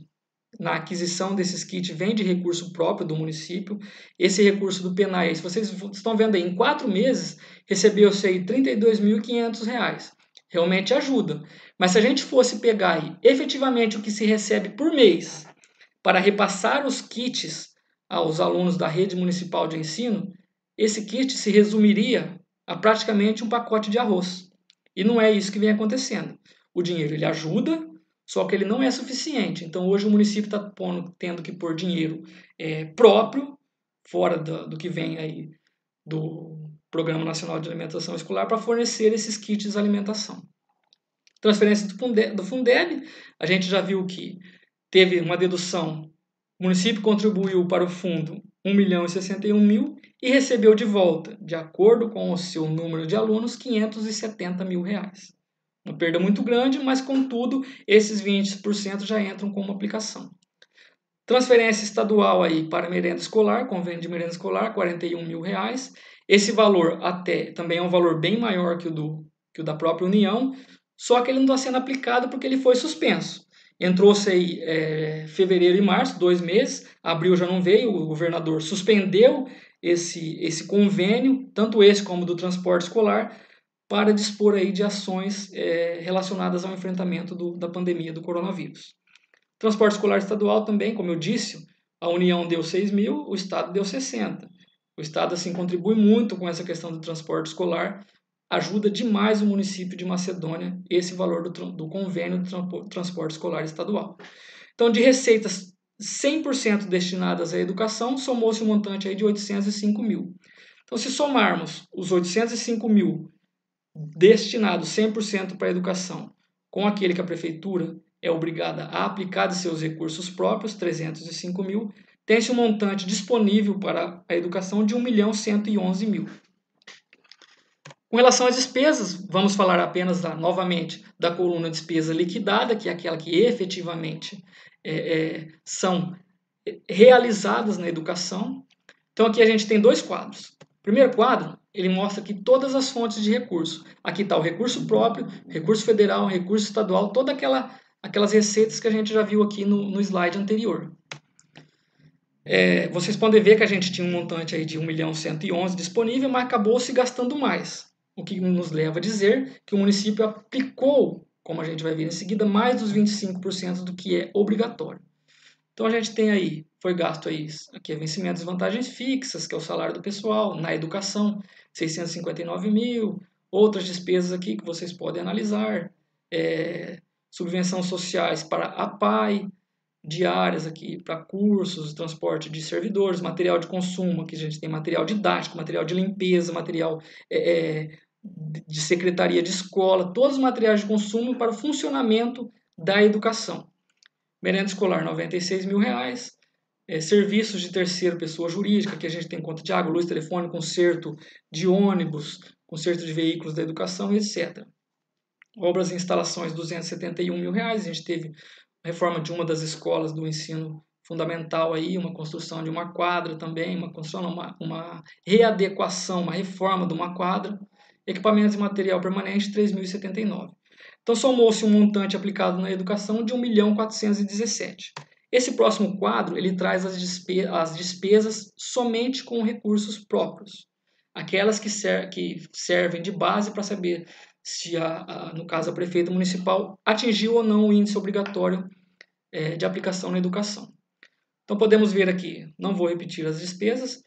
na aquisição desses kits, vem de recurso próprio do município. Esse recurso do PENAE, vocês estão vendo aí, em 4 meses, recebeu-se aí R$ 32.500. realmente ajuda. Mas se a gente fosse pegar aí, efetivamente o que se recebe por mês para repassar os kits aos alunos da rede municipal de ensino, esse kit se resumiria a praticamente um pacote de arroz. E não é isso que vem acontecendo. O dinheiro ele ajuda, só que ele não é suficiente. Então hoje o município está tendo que pôr dinheiro próprio, fora do que vem aí do Programa Nacional de Alimentação Escolar, para fornecer esses kits de alimentação. Transferência do Fundeb, a gente já viu que teve uma dedução, o município contribuiu para o fundo 1.061.000 e recebeu de volta, de acordo com o seu número de alunos, R$570 mil. Uma perda muito grande, mas contudo, esses 20% já entram como aplicação. Transferência estadual aí para merenda escolar, convênio de merenda escolar, R$41 mil. Esse valor também é um valor bem maior que o da própria União, só que ele não está sendo aplicado porque ele foi suspenso. Entrou-se aí fevereiro e março, 2 meses, abril já não veio, o governador suspendeu esse convênio, tanto esse como do transporte escolar, para dispor aí de ações relacionadas ao enfrentamento da pandemia do coronavírus. Transporte escolar estadual também, como eu disse, a União deu 6 mil, o Estado deu 60. O Estado assim contribui muito com essa questão do transporte escolar, ajuda demais o município de Macedônia esse valor do convênio do transporte escolar estadual. Então, de receitas 100% destinadas à educação, somou-se um montante aí de 805 mil. Então, se somarmos os 805 mil destinados 100% para a educação com aquele que a prefeitura é obrigada a aplicar de seus recursos próprios, 305 mil, tem-se um montante disponível para a educação de 1.111.000. Com relação às despesas, vamos falar apenas novamente da coluna despesa liquidada, que é aquela que efetivamente são realizadas na educação. Então aqui a gente tem 2 quadros. O primeiro quadro, ele mostra aqui todas as fontes de recurso. Aqui está o recurso próprio, recurso federal, recurso estadual, todas aquelas receitas que a gente já viu aqui no slide anterior. Vocês podem ver que a gente tinha um montante aí de 1.111.000 disponível, mas acabou se gastando mais. O que nos leva a dizer que o município aplicou, como a gente vai ver em seguida, mais dos 25% do que é obrigatório. Então a gente tem aí, foi gasto aí, aqui é vencimentos e vantagens fixas, que é o salário do pessoal, na educação, 659 mil, outras despesas aqui que vocês podem analisar, subvenções sociais para a APAE, diárias aqui para cursos, transporte de servidores, material de consumo, aqui a gente tem material didático, material de limpeza, material de secretaria de escola, todos os materiais de consumo para o funcionamento da educação. Merenda escolar, R$96 mil. Serviços de terceira pessoa jurídica, que a gente tem conta de água, luz, telefone, conserto de ônibus, conserto de veículos da educação, etc. Obras e instalações, R$271 mil. A gente teve a reforma de uma das escolas do ensino fundamental, aí, uma construção de uma quadra também, uma readequação, uma reforma de uma quadra. Equipamentos e material permanente, 3.079. Então, somou-se um montante aplicado na educação de 1.417. Esse próximo quadro, ele traz as despesas somente com recursos próprios. Aquelas que servem de base para saber se, no caso, a prefeita municipal atingiu ou não o índice obrigatório de aplicação na educação. Então, podemos ver aqui, não vou repetir as despesas,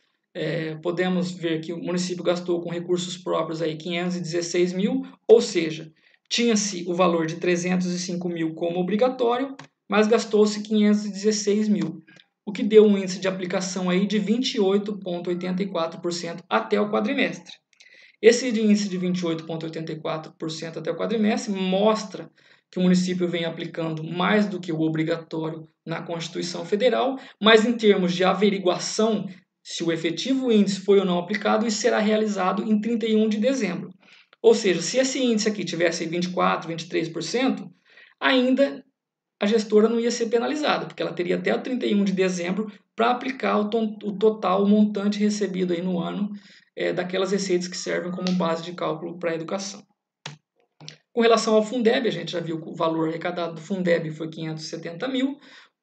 podemos ver que o município gastou com recursos próprios aí 516 mil, ou seja, tinha-se o valor de 305 mil como obrigatório, mas gastou-se 516 mil, o que deu um índice de aplicação aí de 28,84% até o quadrimestre. Esse índice de 28,84% até o quadrimestre mostra que o município vem aplicando mais do que o obrigatório na Constituição Federal, mas em termos de averiguação, se o efetivo índice foi ou não aplicado, isso será realizado em 31 de dezembro. Ou seja, se esse índice aqui tivesse 24%, 23%, ainda a gestora não ia ser penalizada, porque ela teria até o 31 de dezembro para aplicar o total, o montante recebido aí no ano daquelas receitas que servem como base de cálculo para a educação. Com relação ao Fundeb, a gente já viu que o valor arrecadado do Fundeb foi 570 mil,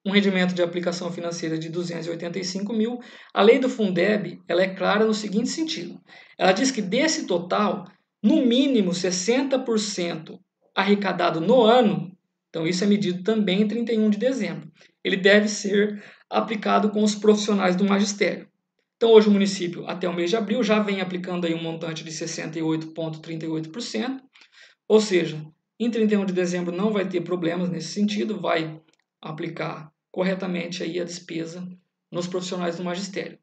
um rendimento de aplicação financeira de 285 mil. A lei do Fundeb, ela é clara no seguinte sentido. Ela diz que desse total, no mínimo 60% arrecadado no ano, então isso é medido também em 31 de dezembro, ele deve ser aplicado com os profissionais do magistério. Então hoje o município, até o mês de abril, já vem aplicando aí um montante de 68,38%, ou seja, em 31 de dezembro não vai ter problemas nesse sentido, vai aplicar corretamente aí a despesa nos profissionais do magistério.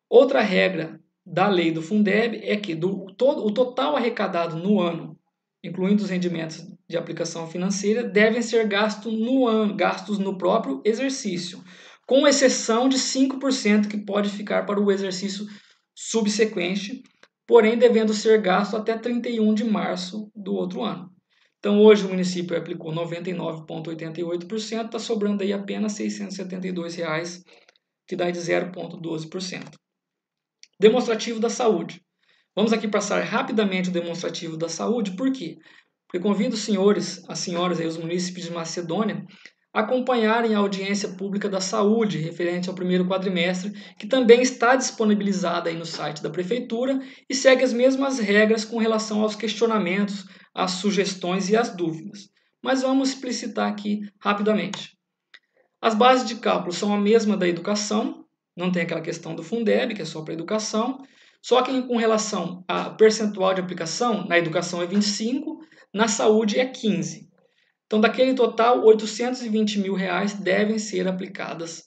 Outra regra da lei do Fundeb é que o total arrecadado no ano, incluindo os rendimentos de aplicação financeira, devem ser gastos no próprio exercício, com exceção de 5% que pode ficar para o exercício subsequente, porém devendo ser gasto até 31 de março do outro ano. Então hoje o município aplicou 99,88%, está sobrando aí apenas R$ 672, que dá de 0,12%. Demonstrativo da saúde. Vamos aqui passar rapidamente o demonstrativo da saúde, por quê? Porque convido os senhores, as senhoras e os munícipes de Macedônia a acompanharem a audiência pública da saúde referente ao primeiro quadrimestre, que também está disponibilizada aí no site da prefeitura e segue as mesmas regras com relação aos questionamentos, às sugestões e às dúvidas. Mas vamos explicitar aqui rapidamente. As bases de cálculo são a mesma da educação, não tem aquela questão do Fundeb, que é só para educação, só que com relação a percentual de aplicação, na educação é 25%, na saúde é 15%. Então, daquele total, R$ 820 mil devem ser aplicados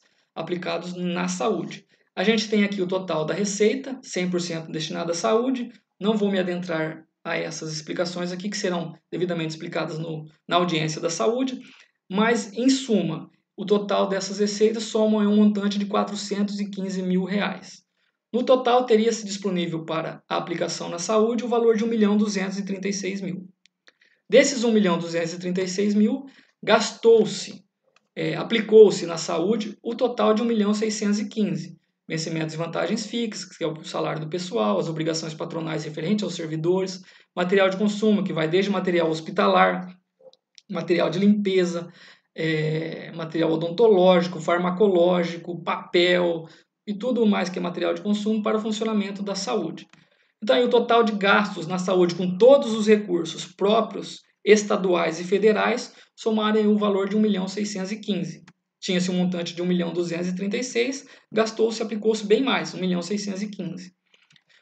na saúde. A gente tem aqui o total da receita, 100% destinado à saúde. Não vou me adentrar a essas explicações aqui, que serão devidamente explicadas na audiência da saúde, mas, em suma, o total dessas receitas soma um montante de R$ 415 mil. No total, teria-se disponível para a aplicação na saúde o valor de R$ 1.236.000. Desses R$ 1.236.000, aplicou-se na saúde o total de R$ 1.615.000. Vencimentos e vantagens fixas, que é o salário do pessoal, as obrigações patronais referentes aos servidores, material de consumo, que vai desde material hospitalar, material de limpeza, material odontológico, farmacológico, papel e tudo mais que é material de consumo para o funcionamento da saúde. Então, aí, o total de gastos na saúde com todos os recursos próprios, estaduais e federais, somarem o valor de R$ 1.615.000. Tinha-se um montante de R$ 1.236.000, gastou-se, aplicou-se bem mais, R$ 1.615.000.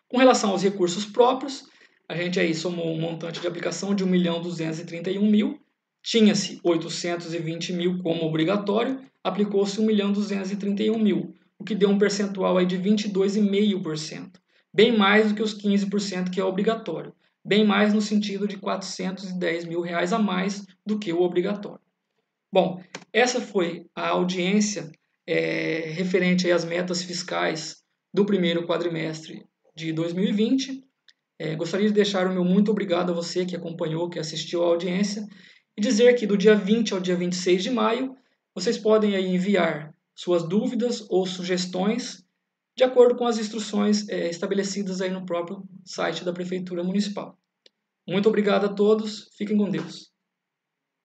Com relação aos recursos próprios, a gente aí somou um montante de aplicação de R$ 1.231.000, tinha-se R$ 820.000 como obrigatório, aplicou-se R$ 1.231.000, o que deu um percentual aí de 22,5%. Bem mais do que os 15% que é obrigatório. Bem mais no sentido de R$ 410 mil a mais do que o obrigatório. Bom, essa foi a audiência referente às metas fiscais do primeiro quadrimestre de 2020. Gostaria de deixar o meu muito obrigado a você que acompanhou, que assistiu à audiência, e dizer que do dia 20 ao dia 26 de maio, vocês podem aí enviar suas dúvidas ou sugestões de acordo com as instruções estabelecidas aí no próprio site da Prefeitura Municipal. Muito obrigado a todos, fiquem com Deus.